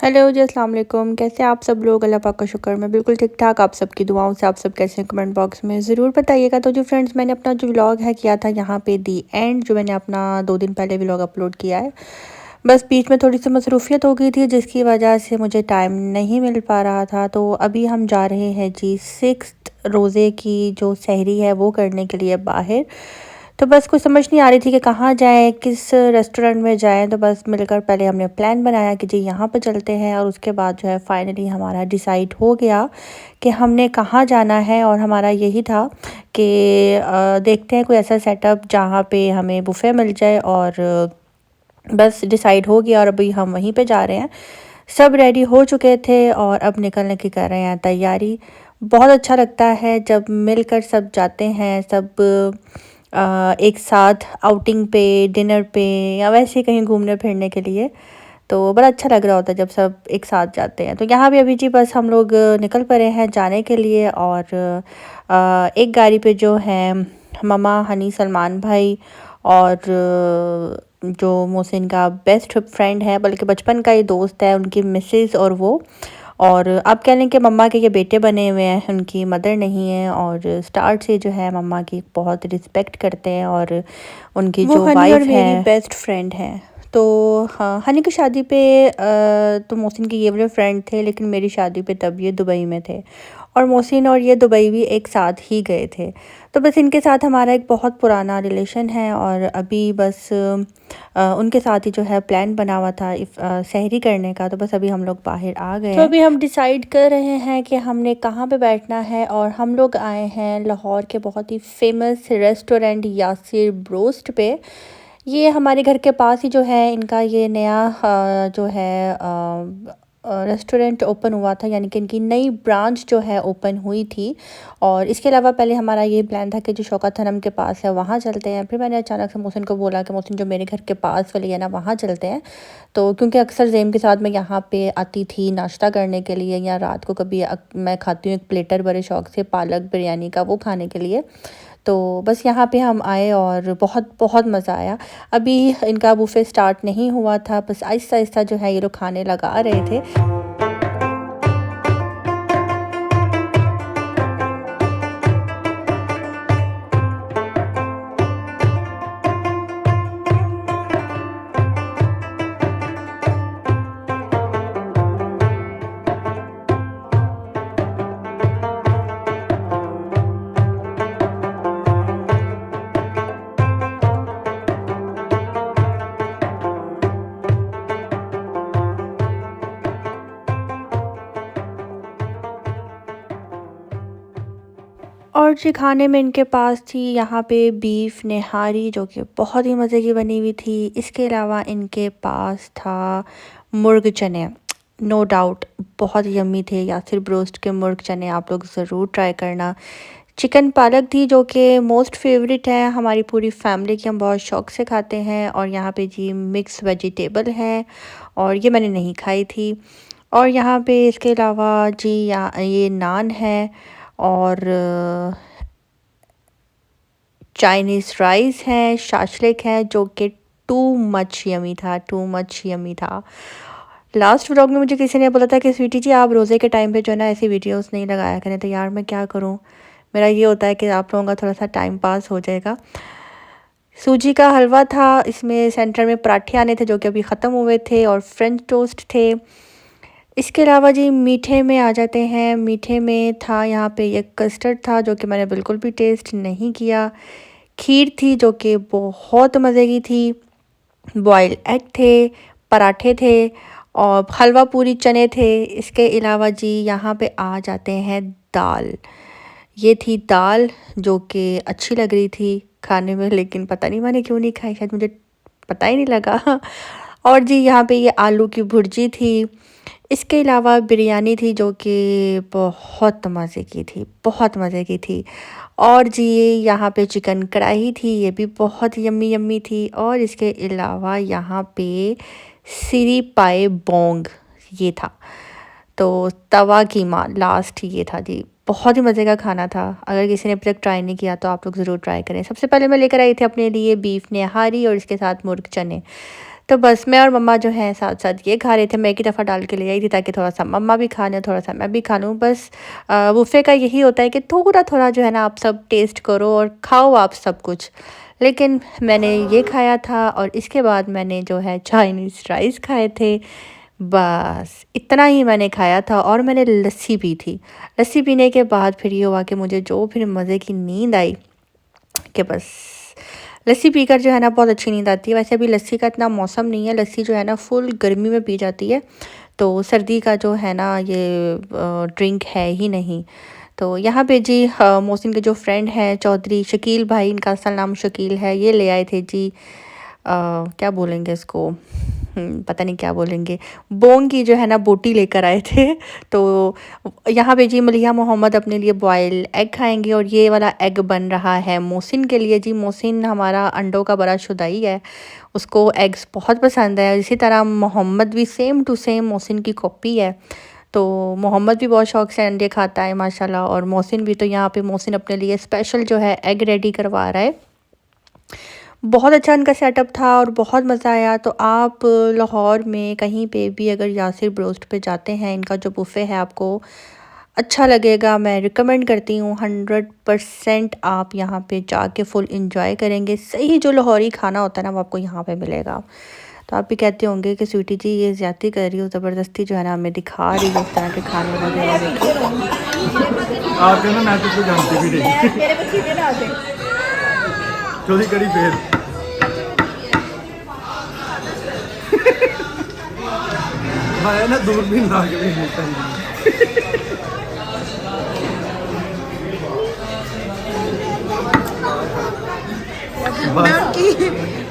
Hello जी, अस्सलाम वालेकुम। कैसे आप सब लोग? अल्लाह पाक का शुक्र, मैं बिल्कुल ठीक ठाक। आप सबकी दुआओं से आप सब कैसे हैं कमेंट बॉक्स में ज़रूर बताइएगा। तो जो फ्रेंड्स, मैंने अपना जो व्लॉग है किया था यहाँ पे दी एंड, जो मैंने अपना 2 दिन पहले व्लॉग अपलोड किया है। बस बीच में थोड़ी सी मसरूफियत हो गई थी जिसकी वजह से मुझे टाइम नहीं मिल पा रहा था। तो अभी हम जा रहे हैं जी 6th रोज़े की जो सहरी है वो करने के लिए बाहर। तो बस कुछ समझ नहीं आ रही थी कि कहाँ जाएँ, किस रेस्टोरेंट में जाएँ। तो बस मिलकर पहले हमने प्लान बनाया कि जी यहाँ पर चलते हैं, और उसके बाद जो है फाइनली हमारा डिसाइड हो गया कि हमने कहाँ जाना है। और हमारा यही था कि देखते हैं कोई ऐसा सेटअप जहाँ पे हमें बुफ़े मिल जाए, और बस डिसाइड हो गया और अभी हम वहीं पे जा रहे हैं। सब रेडी हो चुके थे और अब निकलने की कर रहे हैं तैयारी। बहुत अच्छा लगता है जब मिलकर सब जाते हैं, सब एक साथ आउटिंग पे, डिनर पे, या वैसे ही कहीं घूमने फिरने के लिए। तो बड़ा अच्छा लग रहा होता है जब सब एक साथ जाते हैं। तो यहाँ भी अभी जी बस हम लोग निकल पड़े हैं जाने के लिए। और एक गाड़ी पे जो है ममा, हनी, सलमान भाई, और जो मोहसिन का बेस्ट फ्रेंड है, बल्कि बचपन का ही दोस्त है, उनकी मिसेस और वो। और आप कह लें कि मम्मा के ये बेटे बने हुए हैं, उनकी मदर नहीं है। और स्टार्ट से जो है मम्मा की बहुत रिस्पेक्ट करते हैं, और उनकी जो वाइफ है, मेरी बेस्ट फ्रेंड है। तो हाँ, हनी की शादी पे तो मोहसिन के ये वाले फ्रेंड थे, लेकिन मेरी शादी पे तब ये दुबई में थे, और मोहसिन और ये दुबई भी एक साथ ही गए थे। तो बस इनके साथ हमारा एक बहुत पुराना रिलेशन है, और अभी बस उनके साथ ही जो है प्लान बना हुआ था सहरी करने का। तो बस अभी हम लोग बाहर आ गए हैं। तो अभी हम डिसाइड कर रहे हैं कि हमने कहाँ पे बैठना है, और हम लोग आए हैं लाहौर के बहुत ही फेमस रेस्टोरेंट यासिर ब्रोस्ट पे। ये हमारे घर के पास ही जो है इनका ये नया जो है रेस्टोरेंट ओपन हुआ था, यानी कि इनकी नई ब्रांच जो है ओपन हुई थी। और इसके अलावा पहले हमारा ये प्लान था कि जो शौकत हरम के पास है वहाँ चलते हैं। फिर मैंने अचानक से मोहसिन को बोला कि मोहसिन, जो मेरे घर के पास वाली है ना, वहाँ चलते हैं। तो क्योंकि अक्सर ज़ेम के साथ मैं यहाँ पे आती थी नाश्ता करने के लिए, या रात को कभी मैं खाती हूँ एक प्लेटर बड़े शौक़ से पालक बिरयानी का, वो खाने के लिए। तो बस यहाँ पे हम आए और बहुत बहुत मज़ा आया। अभी इनका बुफ़े स्टार्ट नहीं हुआ था, बस आहिस्ता आहिस्ता जो है ये लोग खाने लगा रहे थे। और जी खाने में इनके पास थी यहाँ पे बीफ निहारी, जो कि बहुत ही मज़े की बनी हुई थी। इसके अलावा इनके पास था मुर्ग चने, नो डाउट बहुत यम्मी थे। यासिर ब्रोस्ट के मुर्ग चने आप लोग ज़रूर ट्राई करना। चिकन पालक थी, जो कि मोस्ट फेवरेट है हमारी पूरी फैमिली की, हम बहुत शौक़ से खाते हैं। और यहाँ पे जी मिक्स वेजिटेबल है, और ये मैंने नहीं खाई थी। और यहाँ पे इसके अलावा जी ये नान है, और चाइनीज़ राइस है, शाशलिक है, जो कि टू मच यमी था, टू मच यमी था। लास्ट व्लॉग में मुझे किसी ने बोला था कि स्वीटी जी, आप रोज़े के टाइम पे जो है ना ऐसी वीडियोस नहीं लगाया करें। तो यार मैं क्या करूं, मेरा ये होता है कि आप लोगों का थोड़ा सा टाइम पास हो जाएगा। सूजी का हलवा था, इसमें सेंटर में पराठे आने थे जो कि अभी ख़त्म हुए थे, और फ्रेंच टोस्ट थे। इसके अलावा जी मीठे में आ जाते हैं। मीठे में था यहाँ पे एक कस्टर्ड था, जो कि मैंने बिल्कुल भी टेस्ट नहीं किया। खीर थी, जो कि बहुत मज़े की थी। बॉइल्ड एग थे, पराठे थे, और हलवा पूरी चने थे। इसके अलावा जी यहाँ पे आ जाते हैं दाल। ये थी दाल, जो कि अच्छी लग रही थी खाने में, लेकिन पता नहीं मैंने क्यों नहीं खाई, शायद मुझे पता ही नहीं लगा। और जी यहाँ पे ये आलू की भुर्जी थी। इसके अलावा बिरयानी थी, जो कि बहुत मज़े की थी, बहुत मज़े की थी। और जी यहाँ पे चिकन कढ़ाई थी, ये भी बहुत यम्मी यम्मी थी। और इसके अलावा यहाँ पे सिरी पाए बोंग ये था। तो तवा कीमा लास्ट ये था जी, बहुत ही मज़े का खाना था। अगर किसी ने अब तक ट्राई नहीं किया तो आप लोग ज़रूर ट्राई करें। सबसे पहले मैं लेकर आई थी अपने लिए बीफ निहारी, और इसके साथ मुर्ग चने। तो बस मैं और मम्मा जो है साथ साथ ये खा रहे थे। मैं एक ही दफ़ा डाल के ले आई थी ताकि थोड़ा सा मम्मा भी खा लें, थोड़ा सा मैं भी खा लूँ। बस बुफ़े का यही होता है कि थोड़ा थोड़ा जो है ना आप सब टेस्ट करो और खाओ आप सब कुछ। लेकिन मैंने ये खाया था और इसके बाद मैंने जो है चाइनीज़ राइस खाए थे। बस इतना ही मैंने खाया था और मैंने लस्सी पी थी। लस्सी पीने के बाद फिर ये हुआ कि मुझे जो फिर मज़े की नींद आई कि बस लस्सी पीकर जो है ना बहुत अच्छी नींद आती है। वैसे अभी लस्सी का इतना मौसम नहीं है, लस्सी जो है ना फुल गर्मी में पी जाती है, तो सर्दी का जो है ना ये ड्रिंक है ही नहीं। तो यहाँ पे जी मोहसिन के जो फ्रेंड हैं चौधरी शकील भाई, इनका असल नाम शकील है, ये ले आए थे जी क्या बोलेंगे इसको, पता नहीं क्या बोलेंगे, बोंग की जो है ना बोटी लेकर आए थे। तो यहाँ पे जी मलिहा मोहम्मद अपने लिए बॉयल एग खाएंगे और ये वाला एग बन रहा है मोहसिन के लिए जी। मोहसिन हमारा अंडों का बड़ा शुदाई है, उसको एग्स बहुत पसंद है। इसी तरह मोहम्मद भी सेम टू सेम मोहसिन की कॉपी है। तो मोहम्मद भी बहुत शौक़ से अंडे खाता है माशाल्लाह, और मोहसिन भी। तो यहाँ पे मोहसिन अपने लिए स्पेशल जो है एग रेडी करवा रहा है। बहुत अच्छा इनका सेटअप था और बहुत मज़ा आया। तो आप लाहौर में कहीं पे भी अगर यासिर ब्रोस्ट पे जाते हैं, इनका जो बुफ़े है आपको अच्छा लगेगा, मैं रिकमेंड करती हूँ 100%। आप यहाँ पे जाके फुल इंजॉय करेंगे। सही जो लाहौरी खाना होता है ना वो आपको यहाँ पे मिलेगा। तो आप भी कहते होंगे कि स्वीटी जी ये ज़्यादती कर रही हो, ज़बरदस्ती जो है ना हमें दिखा रही हो इस तरह के खाने वगैरह। आप ना मैं तो जानती भी नहीं चौथी कड़ी फेल मैं ना दूरबीन ला के भी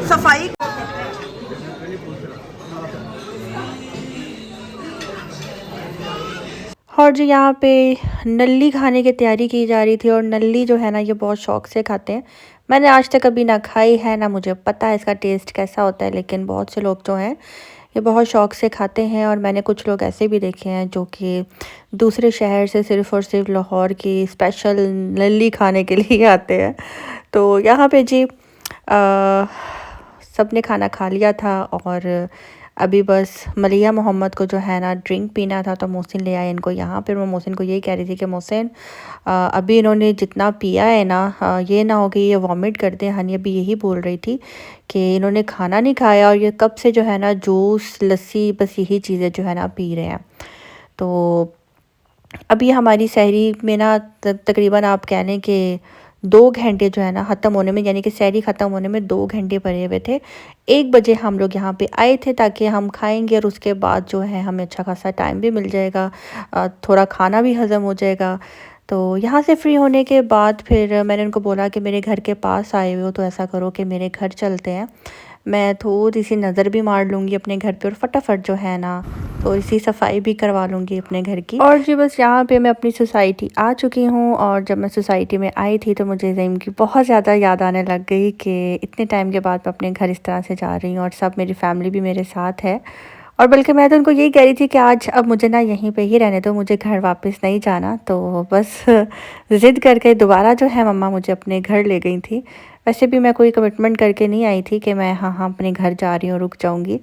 सफाई। और जो यहाँ पे नल्ली खाने की तैयारी की जा रही थी, और नल्ली जो है ना ये बहुत शौक़ से खाते हैं। मैंने आज तक कभी ना खाई है ना मुझे पता है इसका टेस्ट कैसा होता है, लेकिन बहुत से लोग जो हैं ये बहुत शौक़ से खाते हैं। और मैंने कुछ लोग ऐसे भी देखे हैं जो कि दूसरे शहर से सिर्फ़ और सिर्फ लाहौर की स्पेशल नल्ली खाने के लिए आते हैं। तो यहाँ पे जी सब ने खाना खा लिया था और अभी बस मलिहा मोहम्मद को जो है ना ड्रिंक पीना था, तो मोहसिन ले आए इनको यहाँ पर। मैं मोहसिन को यही कह रही थी कि मोहसिन अभी इन्होंने जितना पिया है ना ये ना हो कि ये वॉमिट कर दें। हनी अभी यही बोल रही थी कि इन्होंने खाना नहीं खाया और ये कब से जो है ना जूस लस्सी बस यही चीज़ें जो है ना पी रहे हैं। तो अभी हमारी सहरी में ना तकरीबन आप कह लें कि 2 घंटे जो है ना ख़त्म होने में, यानी कि सहरी ख़त्म होने में 2 घंटे पड़े हुए थे। 1 बजे हम लोग यहाँ पे आए थे ताकि हम खाएंगे और उसके बाद जो है हमें अच्छा खासा टाइम भी मिल जाएगा, थोड़ा खाना भी हज़म हो जाएगा। तो यहाँ से फ्री होने के बाद फिर मैंने उनको बोला कि मेरे घर के पास आए हुए हो तो ऐसा करो कि मेरे घर चलते हैं, मैं थोड़ी सी नज़र भी मार लूँगी अपने घर पे और फटाफट जो है ना थोड़ी सी सफाई भी करवा लूँगी अपने घर की। और जी बस यहाँ पे मैं अपनी सोसाइटी आ चुकी हूँ, और जब मैं सोसाइटी में आई थी तो मुझे ज़ईम की बहुत ज़्यादा याद आने लग गई कि इतने टाइम के बाद मैं अपने घर इस तरह से जा रही हूँ और सब मेरी फैमिली भी मेरे साथ है। और बल्कि मैं तो उनको यही कह रही थी कि आज अब मुझे ना यहीं पे ही रहने दो, मुझे घर वापस नहीं जाना। तो बस ज़िद करके दोबारा जो है मम्मा मुझे अपने घर ले गई थी। वैसे भी मैं कोई कमिटमेंट करके नहीं आई थी कि मैं हाँ अपने घर जा रही हूँ, रुक जाऊँगी।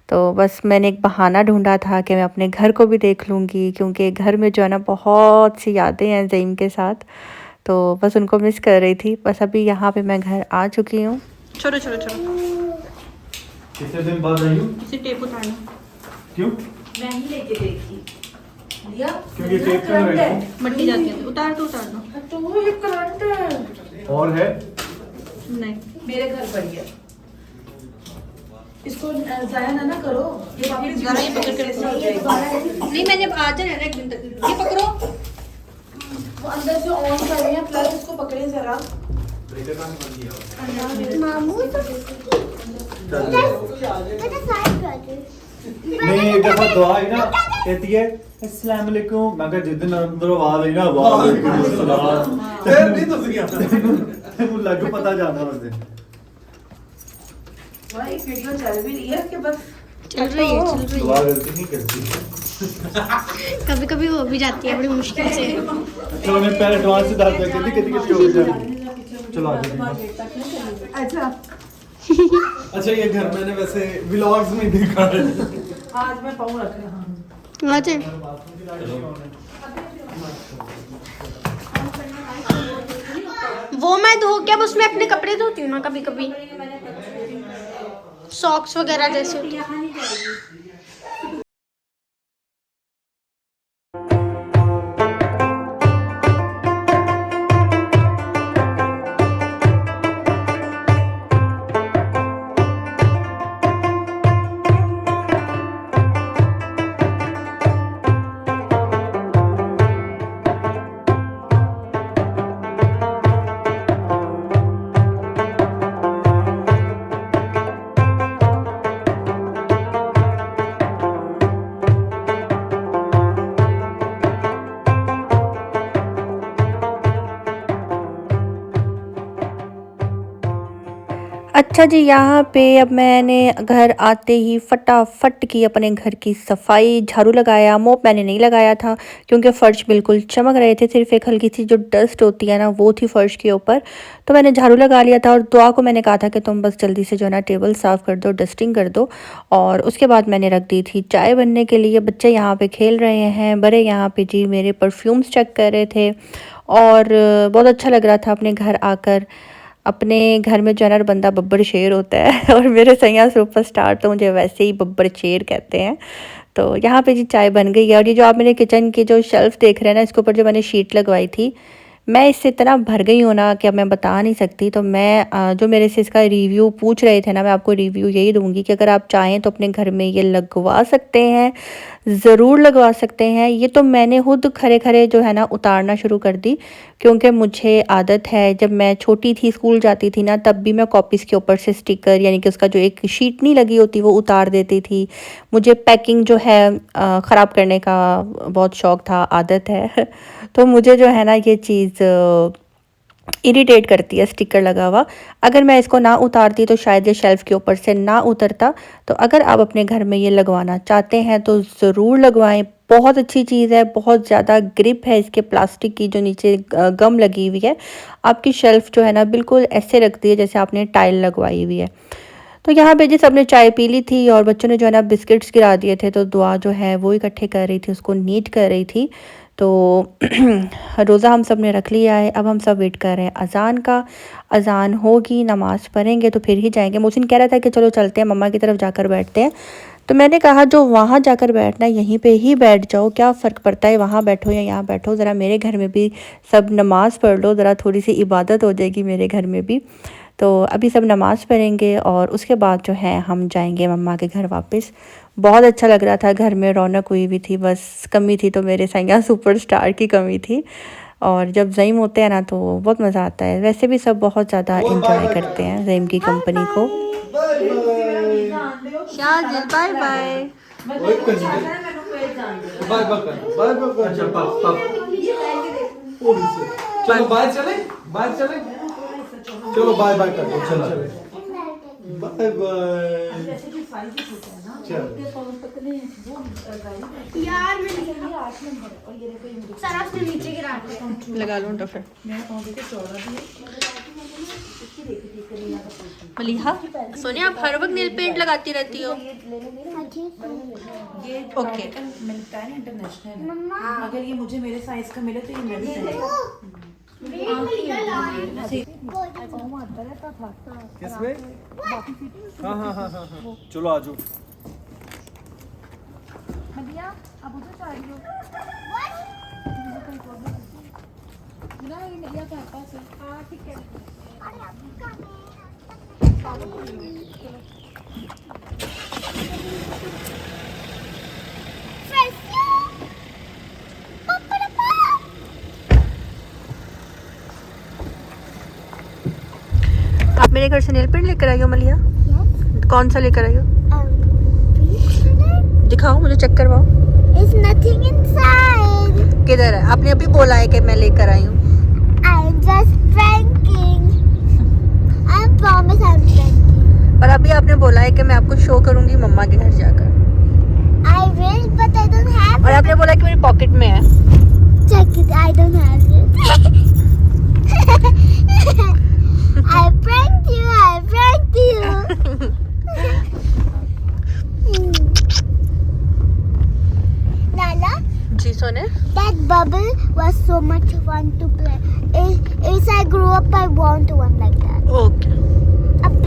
तो बस मैंने एक बहाना ढूंढा था कि मैं अपने घर को भी देख लूँगी, क्योंकि घर में जो है ना बहुत सी यादें हैं ज़ईम के साथ, तो बस उनको मिस कर रही थी। बस अभी यहाँ पे मैं घर आ चुकी हूँ। छोड़ो छोड़ो छोड़ो, कितने दिन बाद आई हूँ? इसे टेप उतारना। क्यों? मैं ही लेके देखी लिया क्योंकि टेप क्यों रही है? मट्टी जाती है, उतार दो उतार दो। तो वो ये करंट है और है? नहीं मेरे घर पड़ी है, इसको जाया ना करो। ये वापस जरा ये पकड़ के रखो। नहीं मैंने आज जाना है एक दिन तक, ये पकड़ो। वो अंदर से ऑन कर रहे हैं, प्लस इसको पकड़े जरा। मामू नहीं एक दफा दुआ आई ना, कहती है अस्सलाम वालेकुम, मैं कहा जिस दिन अंदर आवाज आई ना वालेकुम अस्सलाम, फिर नहीं तो मुझे लग पता जाना उस दिन। भाई वीडियो चल भी रही है कि बस चल रही है दुआ गलती नहीं करती, कभी कभी हो भी जाती है बड़ी मुश्किल से। चलो मैं पहले एडवांस से दाद कहती कितनी कितनी हो जाए। चलो आ जाओ। अच्छा अच्छा ये घर मैंने वैसे व्लॉग्स में देखा है। आज मैं पाँव रख रहा हूँ। अच्छा वो मैं धो के अब उसमें अपने कपड़े धोती हूँ ना कभी कभी, सॉक्स वगैरह जैसे होती है। अच्छा जी, यहाँ पे अब मैंने घर आते ही फटाफट की अपने घर की सफाई, झाड़ू लगाया। मोप मैंने नहीं लगाया था क्योंकि फ़र्श बिल्कुल चमक रहे थे, सिर्फ एक हल्की सी जो डस्ट होती है ना वो थी फ़र्श के ऊपर। तो मैंने झाड़ू लगा लिया था और दुआ को मैंने कहा था कि तुम बस जल्दी से जो है ना टेबल साफ़ कर दो, डस्टिंग कर दो। और उसके बाद मैंने रख दी थी चाय बनने के लिए। बच्चे यहाँ पर खेल रहे हैं, बड़े यहाँ पर जी मेरे परफ्यूम्स चेक कर रहे थे और बहुत अच्छा लग रहा था अपने घर आकर। अपने घर में जो है ना बंदा बब्बर शेर होता है और मेरे सैया सुपरस्टार तो मुझे वैसे ही बब्बर शेर कहते हैं। तो यहाँ पे जी चाय बन गई है और ये जो आप मेरे किचन की जो शेल्फ़ देख रहे हैं ना, इसके ऊपर जो मैंने शीट लगवाई थी, मैं इससे इतना भर गई हूँ ना कि अब मैं बता नहीं सकती। तो मैं जो मेरे से इसका रिव्यू पूछ रहे थे ना, मैं आपको रिव्यू यही दूंगी कि अगर आप चाहें तो अपने घर में ये लगवा सकते हैं, ज़रूर लगवा सकते हैं। ये तो मैंने खुद खरे खरे जो है ना उतारना शुरू कर दी क्योंकि मुझे आदत है, जब मैं छोटी थी स्कूल जाती थी ना तब भी मैं कॉपीज़ के ऊपर से स्टिकर यानी कि उसका जो एक शीट नहीं लगी होती वो उतार देती थी। मुझे पैकिंग जो है ख़राब करने का बहुत शौक़ था, आदत है। तो मुझे जो है ना ये चीज़ इरिटेट करती है स्टिकर लगा हुआ। अगर मैं इसको ना उतारती तो शायद ये शेल्फ़ के ऊपर से ना उतरता। तो अगर आप अपने घर में ये लगवाना चाहते हैं तो ज़रूर लगवाएं। बहुत अच्छी चीज़ है, बहुत ज़्यादा ग्रिप है इसके प्लास्टिक की, जो नीचे गम लगी हुई है आपकी शेल्फ़ जो है ना बिल्कुल ऐसे रखती है जैसे आपने टाइल लगवाई हुई है। तो यहाँ पे जी सबने चाय पी ली थी और बच्चों ने जो है ना बिस्किट्स गिरा दिए थे, तो दुआ जो है वो इकट्ठे कर रही थी, उसको नीट कर रही थी। तो रोज़ा हम सब ने रख लिया है, अब हम सब वेट कर रहे हैं अज़ान का। अज़ान होगी, नमाज़ पढ़ेंगे तो फिर ही जाएंगे। मोहसिन कह रहा था कि चलो चलते हैं, मम्मा की तरफ जाकर बैठते हैं। तो मैंने कहा जो वहाँ जाकर बैठना है यहीं पे ही बैठ जाओ, क्या फ़र्क पड़ता है वहाँ बैठो या यहाँ बैठो, ज़रा मेरे घर में भी सब नमाज़ पढ़ लो, ज़रा थोड़ी सी इबादत हो जाएगी मेरे घर में भी। तो अभी सब नमाज़ पढ़ेंगे और उसके बाद जो है हम जाएंगे मम्मा के घर वापस। बहुत अच्छा लग रहा था, घर में रौनक हुई भी थी, बस कमी थी तो मेरे सैया सुपरस्टार की कमी थी। और जब ज़ईम होते हैं ना तो बहुत मज़ा आता है। वैसे भी सब बहुत ज़्यादा इंजॉय करते हैं ज़ईम की कंपनी को। Bye bye. चलो बाय चले, बाय चले, चलो बाय बाय कर दो, चलो बाय बाय। यार सारा उसने नीचे गिरा दिया। लगा लो तो फिर मलिहा सोनिया, आप हर वक्त नील पेंट लगाती रहती हो। ओके मिलता है इंटरनेशनल, अगर ये मुझे मेरे साइज का मिले तो ये मैं भी किसमें? हाँ हाँ हाँ हाँ, चलो आजो। अब उधर जा रही हो ना, ये मिलिया के पास है। हाँ ठीक है। आप मेरे घर से नेल पेंट लेकर आई हो मलिया? कौन सा लेकर आई हो? दिखाओ मुझे, चेक करवाओ। It's nothing inside. किधर है? आपने अभी बोला है कि मैं लेकर आई हूँ। I'm just pranking. I promise I'm pranking. पर अभी आपने बोला है कि मैं आपको शो करूंगी मम्मा के घर जाकर। I will, but I don't have और it. आपने बोला कि मेरी पॉकेट में है। Check it. I don't have it. I pranked you. I pranked you. जी सोने That bubble was so much fun to play. As I grew up, I want one like that. Okay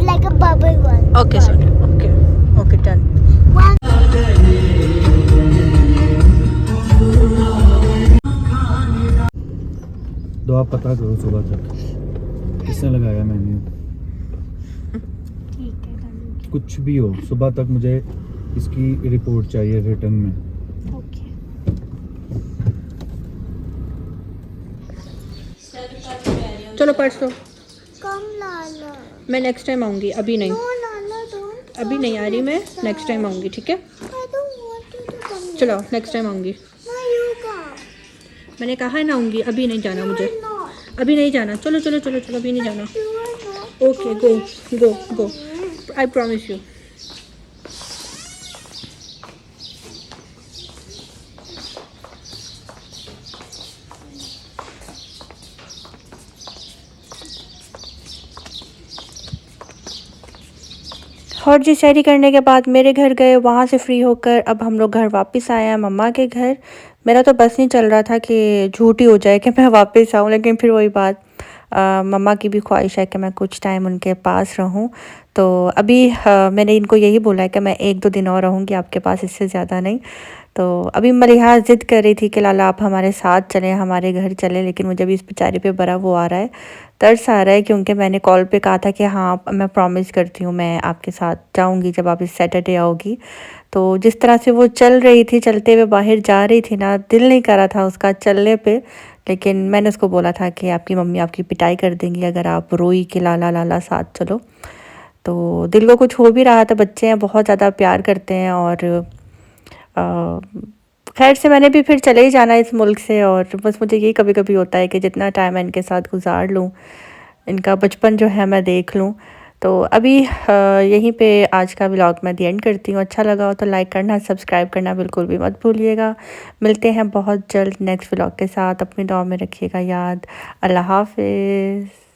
Like a bubble one. Okay सोने okay okay done. One. दुआ पता करो सुबह तक किसने लगाया मैंने, कुछ भी हो सुबह तक मुझे इसकी रिपोर्ट चाहिए रिटर्न में। चलो परसों Come, Lala. मैं नेक्स्ट टाइम आऊँगी, अभी नहीं, No, Lala, don't. अभी नहीं आ रही मैं, नेक्स्ट टाइम आऊँगी ठीक है। I don't want you to come. चलो नेक्स्ट टाइम आऊँगी, No, you come. मैंने कहा है ना आऊँगी, अभी नहीं जाना मुझे, No. अभी नहीं जाना। चलो चलो चलो चलो अभी नहीं जाना। You are not. Okay go go go, I promise you. और जी सैरी करने के बाद मेरे घर गए, वहाँ से फ्री होकर अब हम लोग घर वापस आए हैं मम्मा के घर। मेरा तो बस नहीं चल रहा था कि झूठी हो जाए कि मैं वापस आऊँ, लेकिन फिर वही बात, मम्मा की भी ख्वाहिश है कि मैं कुछ टाइम उनके पास रहूँ। तो अभी मैंने इनको यही बोला है कि मैं 1-2 दिन और रहूँगी आपके पास, इससे ज़्यादा नहीं। तो अभी मलिहा ज़िद कर रही थी कि लाला आप हमारे साथ चलें, हमारे घर चलें, लेकिन मुझे अभी इस बेचारी पे बड़ा वो आ रहा है, तरस आ रहा है, क्योंकि मैंने कॉल पे कहा था कि हाँ मैं प्रॉमिस करती हूँ मैं आपके साथ जाऊँगी जब आप इस सैटरडे आओगी। तो जिस तरह से वो चल रही थी, चलते हुए बाहर जा रही थी ना, दिल नहीं कर रहा था उसका चलने पे, लेकिन मैंने उसको बोला था कि आपकी मम्मी आपकी पिटाई कर देंगी अगर आप रोई कि लाला लाला साथ चलो। तो दिल को कुछ हो भी रहा था, बच्चे हैं बहुत ज़्यादा प्यार करते हैं, और खैर से मैंने भी फिर चले ही जाना इस मुल्क से। और बस मुझे यही कभी कभी होता है कि जितना टाइम मैं इनके साथ गुजार लूँ, इनका बचपन जो है मैं देख लूँ। तो अभी यहीं पे आज का व्लॉग मैं दी एंड करती हूँ। अच्छा लगा हो तो लाइक करना, सब्सक्राइब करना बिल्कुल भी मत भूलिएगा। मिलते हैं बहुत जल्द नेक्स्ट व्लॉग के साथ, अपनी दुआ में रखिएगा याद। अल्लाह हाफिज़।